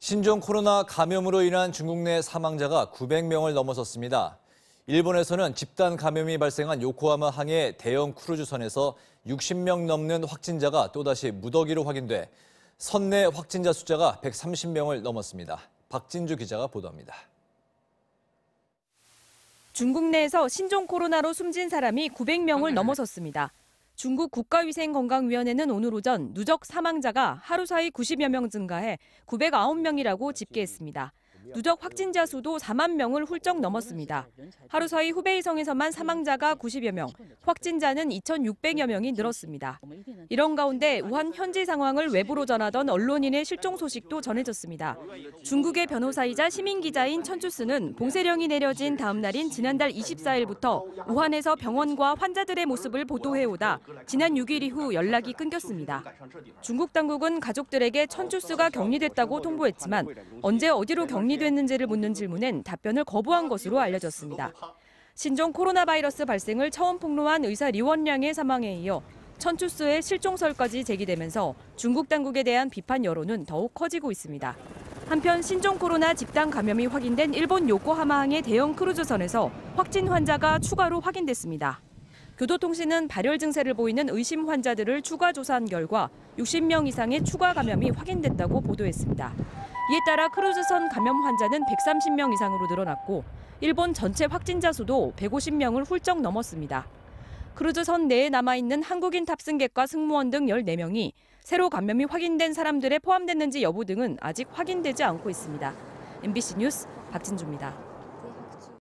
신종 코로나 감염으로 인한 중국 내 사망자가 900명을 넘어섰습니다. 일본에서는 집단 감염이 발생한 요코하마 항해 대형 크루즈선에서 60명 넘는 확진자가 또다시 무더기로 확인돼 선 내 확진자 숫자가 130명을 넘었습니다. 박진주 기자가 보도합니다. 중국 내에서 신종 코로나로 숨진 사람이 900명을 넘어섰습니다. 중국 국가위생건강위원회는 오늘 오전 누적 사망자가 하루 사이 90여 명 증가해 909명이라고 집계했습니다. 누적 확진자 수도 4만 명을 훌쩍 넘었습니다. 하루 사이 후베이성에서만 사망자가 90여 명, 확진자는 2,600여 명이 늘었습니다. 이런 가운데 우한 현지 상황을 외부로 전하던 언론인의 실종 소식도 전해졌습니다. 중국의 변호사이자 시민기자인 천추스는 봉쇄령이 내려진 다음 날인 지난달 24일부터 우한에서 병원과 환자들의 모습을 보도해오다 지난 6일 이후 연락이 끊겼습니다. 중국 당국은 가족들에게 천추스가 격리됐다고 통보했지만 언제 어디로 격리됐는지를 묻는 질문엔 답변을 거부한 것으로 알려졌습니다. 신종 코로나 바이러스 발생을 처음 폭로한 의사 리원량의 사망에 이어 천추스의 실종설까지 제기되면서 중국 당국에 대한 비판 여론은 더욱 커지고 있습니다. 한편 신종 코로나 집단 감염이 확인된 일본 요코하마항의 대형 크루즈선에서 확진 환자가 추가로 확인됐습니다. 교도통신은 발열 증세를 보이는 의심 환자들을 추가 조사한 결과 60명 이상의 추가 감염이 확인됐다고 보도했습니다. 이에 따라 크루즈선 감염 환자는 130명 이상으로 늘어났고 일본 전체 확진자 수도 150명을 훌쩍 넘었습니다. 크루즈선 내에 남아있는 한국인 탑승객과 승무원 등 14명이 새로 감염이 확인된 사람들에 포함됐는지 여부 등은 아직 확인되지 않고 있습니다. MBC 뉴스 박진주입니다.